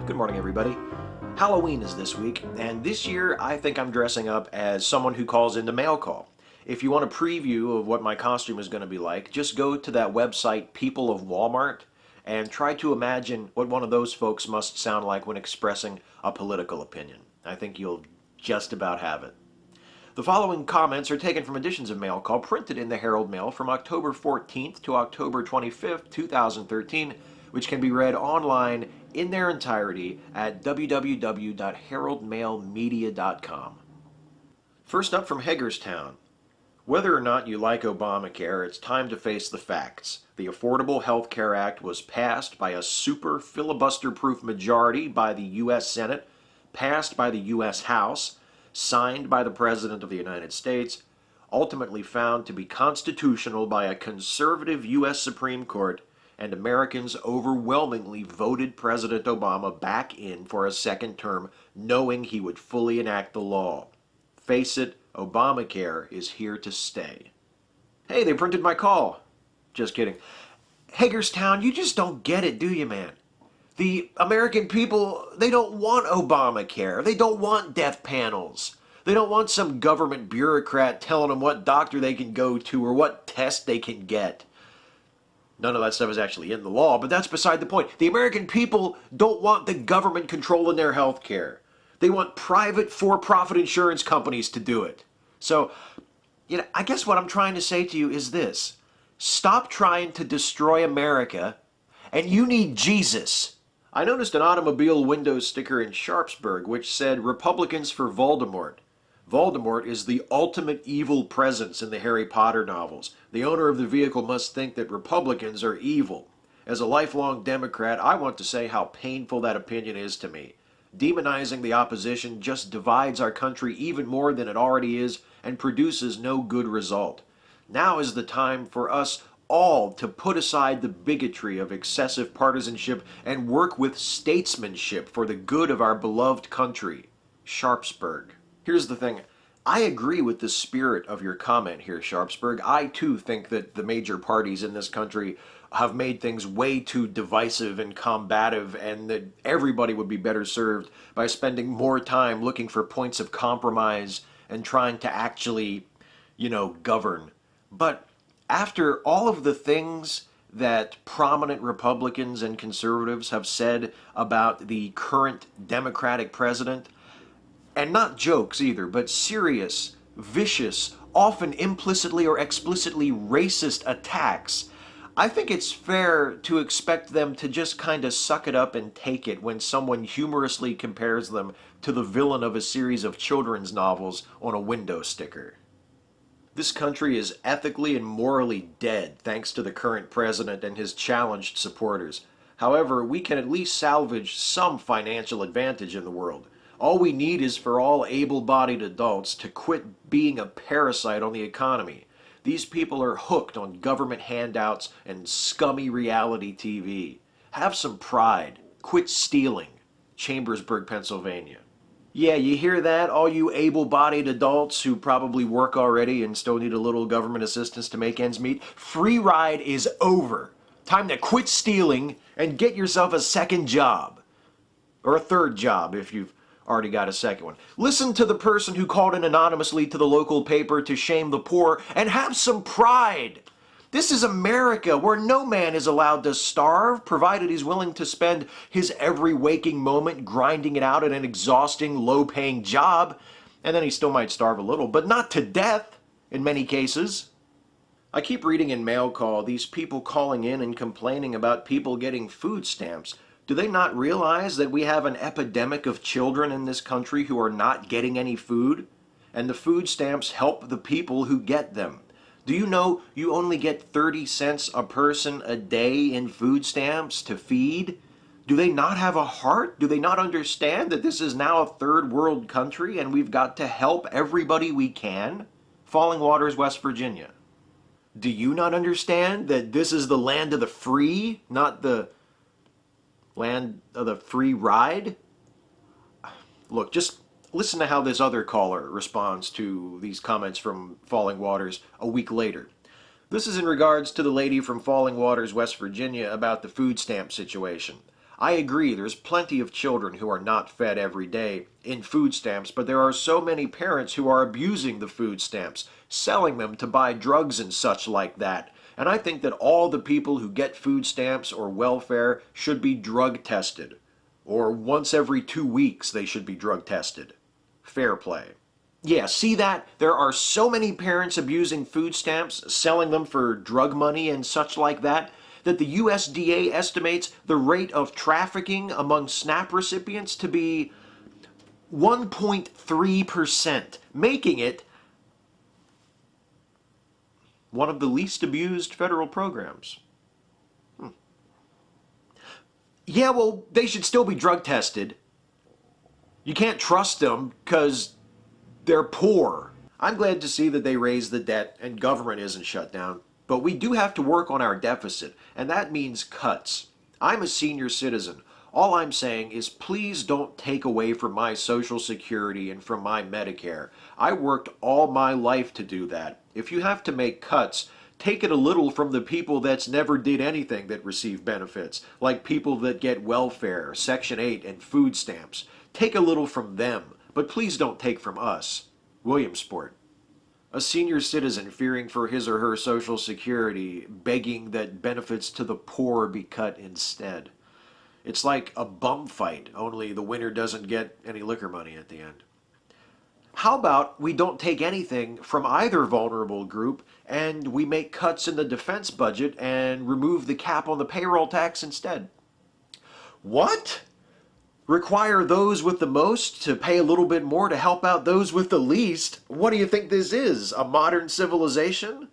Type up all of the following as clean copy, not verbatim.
Good morning, everybody. Halloween is this week, and this year I think I'm dressing up as someone who calls into mail call. If you want a preview of what my costume is going to be like, just go to that website, People of Walmart, and try to imagine what one of those folks must sound like when expressing a political opinion. I think you'll just about have it. The following comments are taken from editions of Mail Call printed in the Herald Mail from October 14th to October 25th, 2013, which can be read online in their entirety at www.heraldmailmedia.com. First up from Hagerstown. Whether or not you like Obamacare, it's time to face the facts. The Affordable Health Care Act was passed by a super filibuster-proof majority by the U.S. Senate, passed by the U.S. House, signed by the President of the United States, ultimately found to be constitutional by a conservative U.S. Supreme Court, and Americans overwhelmingly voted President Obama back in for a second term, knowing he would fully enact the law. Face it, Obamacare is here to stay. Hey, they printed my call. Just kidding. Hagerstown, you just don't get it, do you, man? The American people, they don't want Obamacare. They don't want death panels. They don't want some government bureaucrat telling them what doctor they can go to or what test they can get. None of that stuff is actually in the law, but that's beside the point. The American people don't want the government controlling their health care. They want private for-profit insurance companies to do it. So, I guess what I'm trying to say to you is this. Stop trying to destroy America, and you need Jesus. I noticed an automobile window sticker in Sharpsburg which said, Republicans for Voldemort. Voldemort is the ultimate evil presence in the Harry Potter novels. The owner of the vehicle must think that Republicans are evil. As a lifelong Democrat, I want to say how painful that opinion is to me. Demonizing the opposition just divides our country even more than it already is and produces no good result. Now is the time for us all to put aside the bigotry of excessive partisanship and work with statesmanship for the good of our beloved country. Sharpsburg. Here's the thing. I agree with the spirit of your comment here, Sharpsburg. I too think that the major parties in this country have made things way too divisive and combative, and that everybody would be better served by spending more time looking for points of compromise and trying to actually, govern. But after all of the things that prominent Republicans and conservatives have said about the current Democratic president, and not jokes either, but serious, vicious, often implicitly or explicitly racist attacks, I think it's fair to expect them to just kind of suck it up and take it when someone humorously compares them to the villain of a series of children's novels on a window sticker. This country is ethically and morally dead thanks to the current president and his challenged supporters. However, we can at least salvage some financial advantage in the world. All we need is for all able-bodied adults to quit being a parasite on the economy. These people are hooked on government handouts and scummy reality TV. Have some pride. Quit stealing. Chambersburg, Pennsylvania. Yeah, you hear that, all you able-bodied adults who probably work already and still need a little government assistance to make ends meet? Free ride is over. Time to quit stealing and get yourself a second job. Or a third job if you've already got a second one. Listen to the person who called in anonymously to the local paper to shame the poor and have some pride. This is America, where no man is allowed to starve, provided he's willing to spend his every waking moment grinding it out at an exhausting, low-paying job, and then he still might starve a little, but not to death, in many cases. I keep reading in Mail Call these people calling in and complaining about people getting food stamps. Do they not realize that we have an epidemic of children in this country who are not getting any food? And the food stamps help the people who get them. Do you know you only get 30 cents a person a day in food stamps to feed? Do they not have a heart? Do they not understand that this is now a third world country and we've got to help everybody we can? Falling Waters, West Virginia. Do you not understand that this is the land of the free, not the land of the free ride? Look, just listen to how this other caller responds to these comments from Falling Waters a week later. This is in regards to the lady from Falling Waters, West Virginia, about the food stamp situation. I agree, there's plenty of children who are not fed every day in food stamps, but there are so many parents who are abusing the food stamps, selling them to buy drugs and such like that. And I think that all the people who get food stamps or welfare should be drug tested. Or once every 2 weeks they should be drug tested. Fair play. Yeah, see that? There are so many parents abusing food stamps, selling them for drug money and such like that, that the USDA estimates the rate of trafficking among SNAP recipients to be 1.3%, making it one of the least abused federal programs. Yeah, well, they should still be drug tested. You can't trust them because they're poor. I'm glad to see that they raised the debt and government isn't shut down. But we do have to work on our deficit, and that means cuts. I'm a senior citizen. All I'm saying is please don't take away from my Social Security and from my Medicare. I worked all my life to do that. If you have to make cuts, take it a little from the people that's never did anything that receive benefits, like people that get welfare, Section 8, and food stamps. Take a little from them, but please don't take from us. Williamsport. A senior citizen fearing for his or her Social Security, begging that benefits to the poor be cut instead. It's like a bum fight, only the winner doesn't get any liquor money at the end. How about we don't take anything from either vulnerable group and we make cuts in the defense budget and remove the cap on the payroll tax instead? What? Require those with the most to pay a little bit more to help out those with the least? What do you think this is, a modern civilization?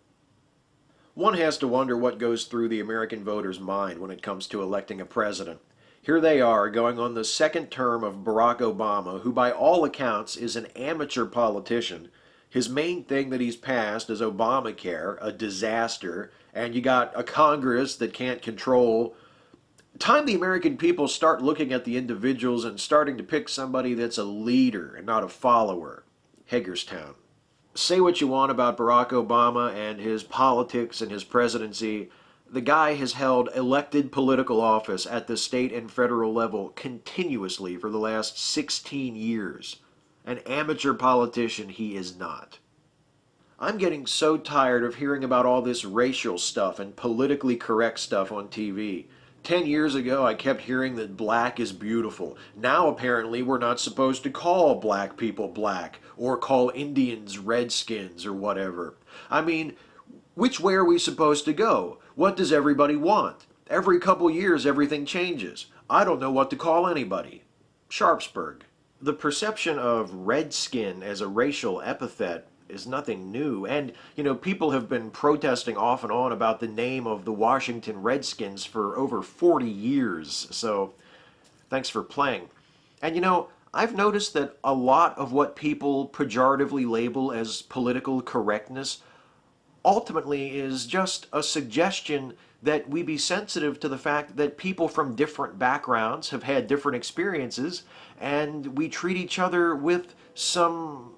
One has to wonder what goes through the American voter's mind when it comes to electing a president. Here they are, going on the second term of Barack Obama, who by all accounts is an amateur politician. His main thing that he's passed is Obamacare, a disaster, and you got a Congress that can't control. Time the American people start looking at the individuals and starting to pick somebody that's a leader and not a follower. Hagerstown. Say what you want about Barack Obama and his politics and his presidency. The guy has held elected political office at the state and federal level continuously for the last 16 years. An amateur politician he is not. I'm getting so tired of hearing about all this racial stuff and politically correct stuff on TV. 10 years ago, I kept hearing that black is beautiful. Now, apparently, we're not supposed to call black people black, or call Indians redskins, or whatever. I mean, which way are we supposed to go? What does everybody want? Every couple years, everything changes. I don't know what to call anybody. Sharpsburg. The perception of redskin as a racial epithet is nothing new. And, people have been protesting off and on about the name of the Washington Redskins for over 40 years. So, thanks for playing. And, I've noticed that a lot of what people pejoratively label as political correctness ultimately is just a suggestion that we be sensitive to the fact that people from different backgrounds have had different experiences, and we treat each other with some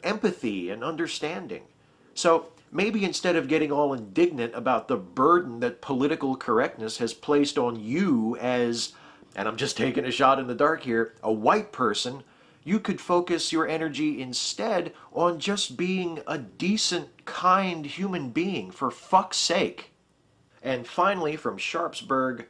empathy and understanding. So maybe instead of getting all indignant about the burden that political correctness has placed on you as, and I'm just taking a shot in the dark here, a white person, you could focus your energy instead on just being a decent, kind human being, for fuck's sake. And finally, from Sharpsburg,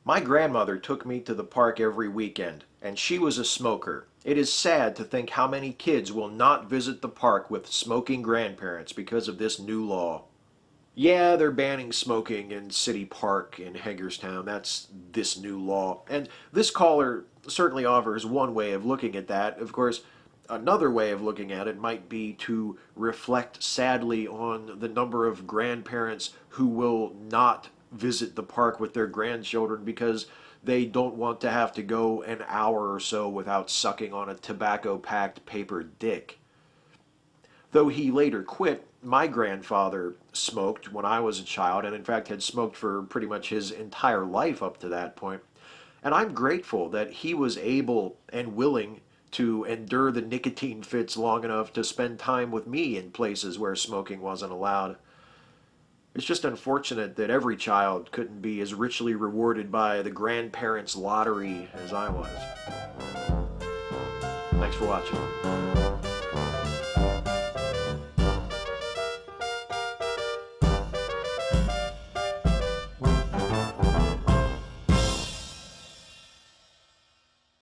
my grandmother took me to the park every weekend, and she was a smoker. It is sad to think how many kids will not visit the park with smoking grandparents because of this new law. Yeah, they're banning smoking in City Park in Hagerstown. That's this new law. And this caller certainly offers one way of looking at that. Of course, another way of looking at it might be to reflect sadly on the number of grandparents who will not visit the park with their grandchildren because they don't want to have to go an hour or so without sucking on a tobacco-packed paper dick. Though he later quit, my grandfather smoked when I was a child, and in fact had smoked for pretty much his entire life up to that point. And I'm grateful that he was able and willing to endure the nicotine fits long enough to spend time with me in places where smoking wasn't allowed. It's just unfortunate that every child couldn't be as richly rewarded by the grandparents' lottery as I was. Thanks for watching.